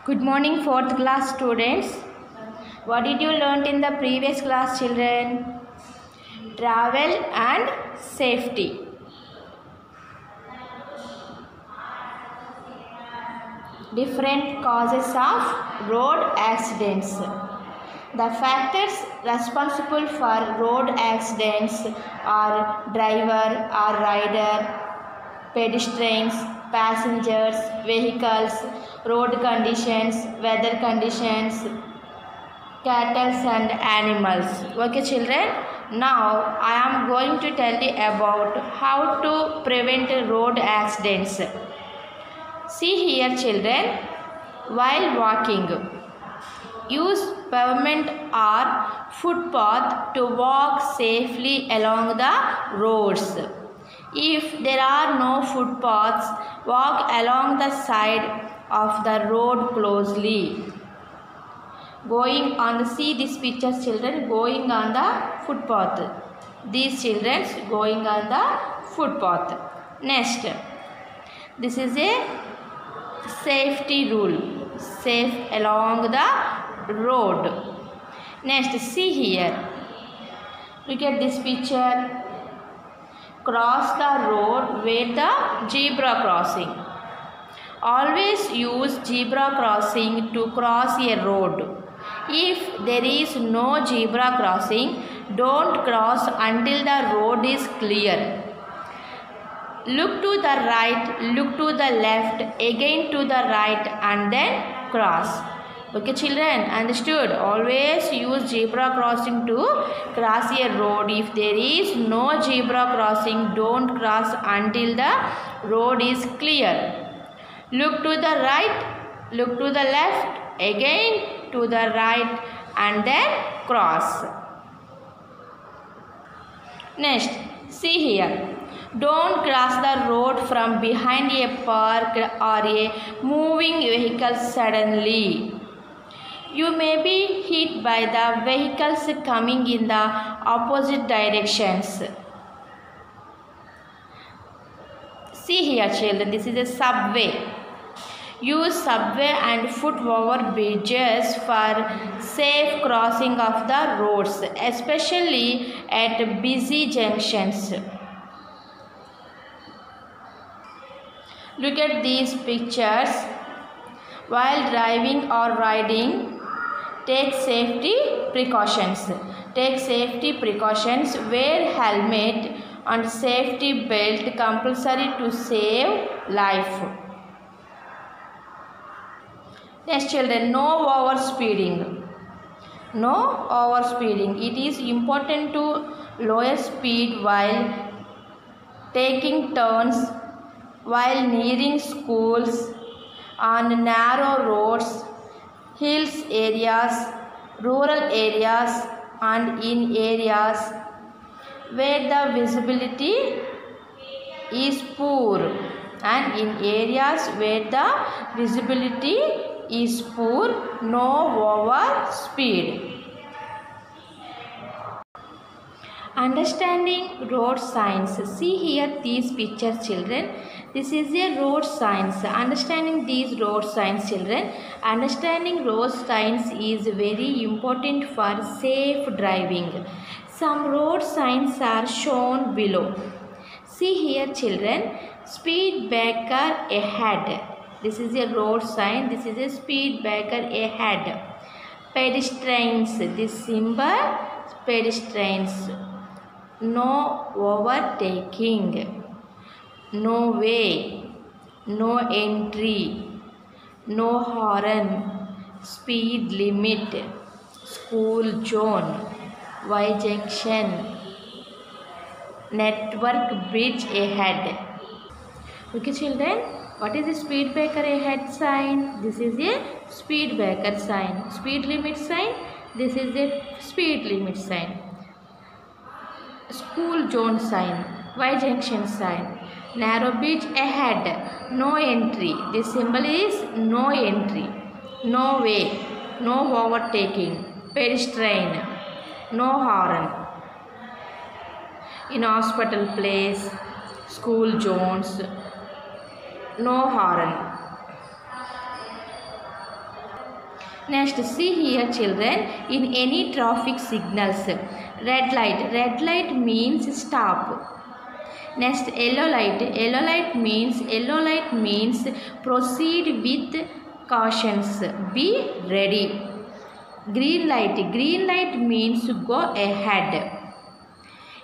Good morning, 4th class students. What did you learn in the previous class, children? Travel and safety. Different causes of road accidents. The factors responsible for road accidents are driver or rider, pedestrians, passengers, vehicles, road conditions, weather conditions, cattle and animals. Okay, children. Now I am going to tell you about how to prevent road accidents. See here, children. While walking, use pavement or footpath to walk safely along the roads. If there are no footpaths, walk along the side of the road closely. Going on the, see these pictures, children, going on the footpath. These children going on the footpath. Next, this is a safety rule. Safe along the road. Next, see here. Look at this picture. Cross the road with the zebra crossing. Always use zebra crossing to cross a road. If there is no zebra crossing, don't cross until the road is clear. Look to the right, look to the left, again to the right and then cross. Okay, children, understood? Always use zebra crossing to cross a road. If there is no zebra crossing, don't cross until the road is clear. Look to the right, look to the left, again to the right and then cross. Next, see here. Don't cross the road from behind a parked or a moving vehicle suddenly. You may be hit by the vehicles coming in the opposite directions. See here, children, this is a subway. Use subway and foot over bridges for safe crossing of the roads, especially at busy junctions. Look at these pictures. While driving or riding, take safety precautions. Take safety precautions. Wear helmet and safety belt compulsory to save life. Next, children, no overspeeding. No overspeeding. It is important to lower speed while taking turns, while nearing schools, on narrow roads, hills areas, rural areas and in areas where the visibility is poor, and in areas where the visibility is poor, no over speed. Understanding road signs. See here these pictures, children. This is a road signs. Understanding these road signs, children. Understanding road signs is very important for safe driving. Some road signs are shown below. See here, children. Speed breaker ahead. This is a road sign. This is a speed breaker ahead. Pedestrians. This symbol, pedestrians. No overtaking. No way. No entry. No horn. Speed limit. School zone. Y junction. Network bridge ahead. Okay, children. What is the speed breaker ahead sign? This is a speed breaker sign. Speed limit sign. This is a speed limit sign. School zone sign. Y junction sign. Narrow bridge ahead. No entry. This symbol is no entry. No way. No overtaking. Pedestrian. No horn. In hospital place. School zones. No horn. Next, see here children, in any traffic signals, red light means stop. Next, yellow light means proceed with cautions, be ready. Green light means go ahead.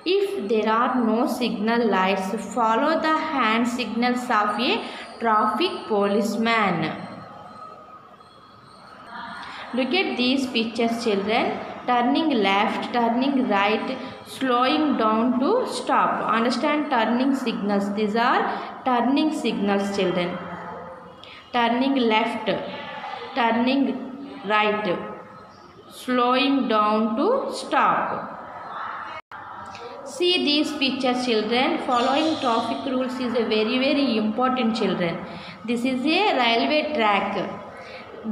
If there are no signal lights, follow the hand signals of a traffic policeman. Look at these pictures children. Turning left, turning right, slowing down to stop. Understand turning signals. These are turning signals children. Turning left, turning right, slowing down to stop. See these pictures children. Following traffic rules is a very important children. This is a railway track.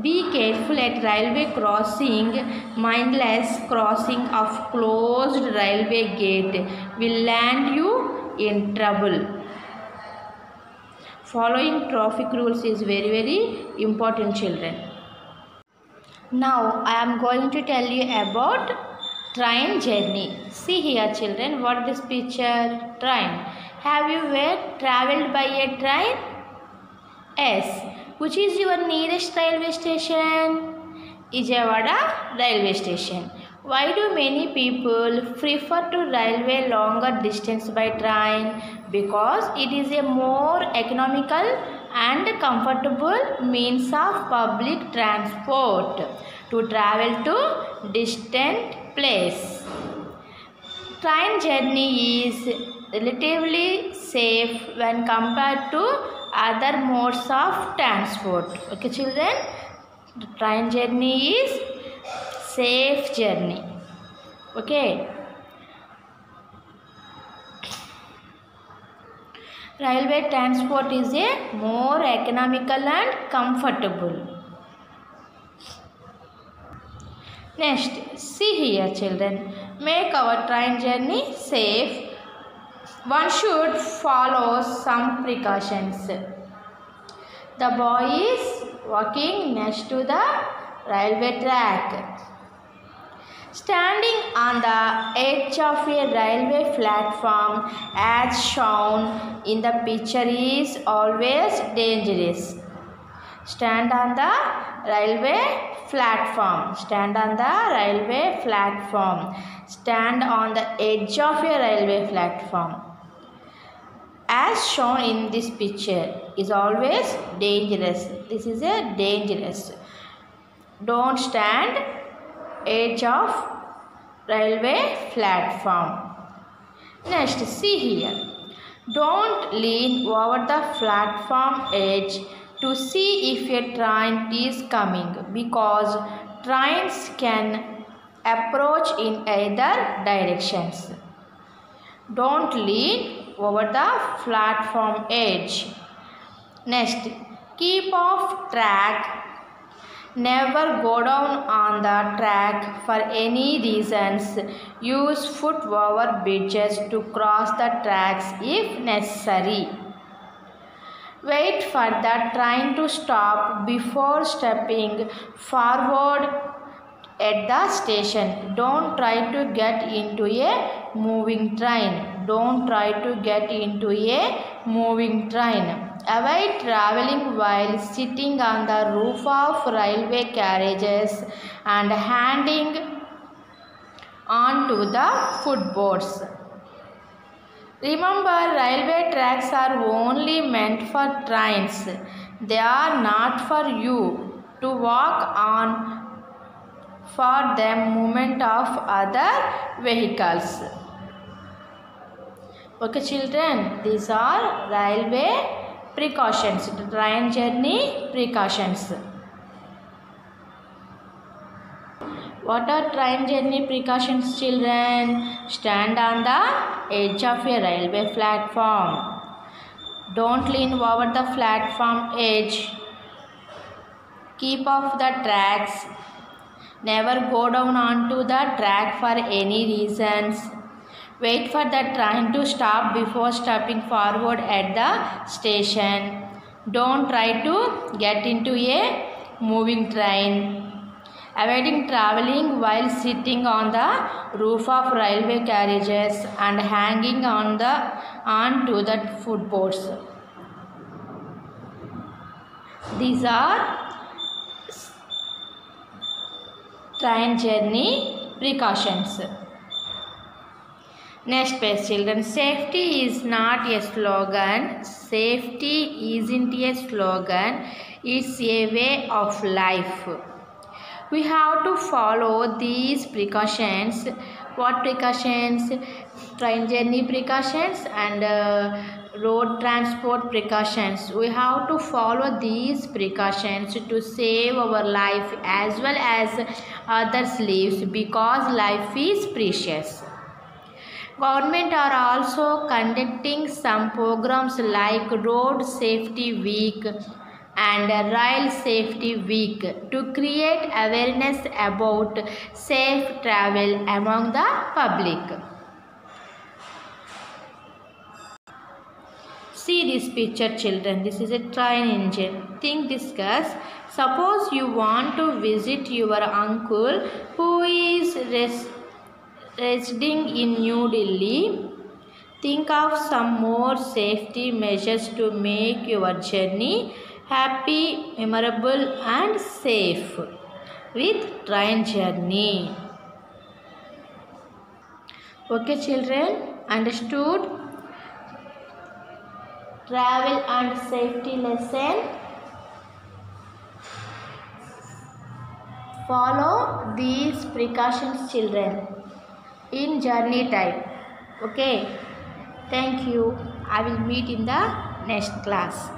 Be careful at railway crossing. Mindless crossing of closed railway gate will land you in trouble. Following traffic rules is very important children. Now I am going to tell you about train journey. See here children, what is this picture? Train. Have you ever travelled by a train? Yes. Which is your nearest railway station? Vijayawada railway station. Why do many people prefer to railway longer distance by train? Because it is a more economical and comfortable means of public transport to travel to distant place. Train journey is relatively safe when compared to other modes of transport. Okay children, the train journey is safe journey. Okay. Railway transport is a more economical and comfortable. Next, see here children, make our train journey safe. One should follow some precautions. The boy is walking next to the railway track. Standing on the edge of a railway platform as shown in the picture is always dangerous. Stand on the railway platform. Stand on the railway platform. Stand on the edge of a railway platform. As shown in this picture is always dangerous. This is a dangerous. Don't stand edge of railway platform. Next, see here. Don't lean over the platform edge to see if a train is coming, because trains can approach in either directions. Don't lean over the platform edge. Next, keep off track. Never go down on the track for any reasons. Use foot over bridges to cross the tracks if necessary. Wait for the train to stop before stepping forward at the station. Don't try to get into a moving train. Don't try to get into a moving train. Avoid travelling while sitting on the roof of railway carriages and hanging onto the footboards. Remember, railway tracks are only meant for trains. They are not for you to walk on for the movement of other vehicles. Okay children, these are railway precautions, train journey precautions. What are train journey precautions children? Stand on the edge of a railway platform. Don't lean over the platform edge. Keep off the tracks. Never go down onto the track for any reasons. Wait for the train to stop before stepping forward at the station. Don't try to get into a moving train. avoiding traveling while sitting on the roof of railway carriages and hanging on to the footboards. These are train journey precautions. Next page, children. Safety is not a slogan. Safety isn't a slogan. It's a way of life. We have to follow these precautions. What precautions? Train journey precautions and road transport precautions. We have to follow these precautions to save our life as well as others' lives, because life is precious. Government are also conducting some programs like Road Safety Week and Rail Safety Week to create awareness about safe travel among the public. See this picture, children. This is a train engine. Think, discuss. Suppose you want to visit your uncle who is residing in New Delhi. Think of some more safety measures to make your journey happy, memorable and safe with train journey. Okay, children, understood? Travel and safety lesson. Follow these precautions, children, in journey time. Okay, thank you. I will meet in the next class.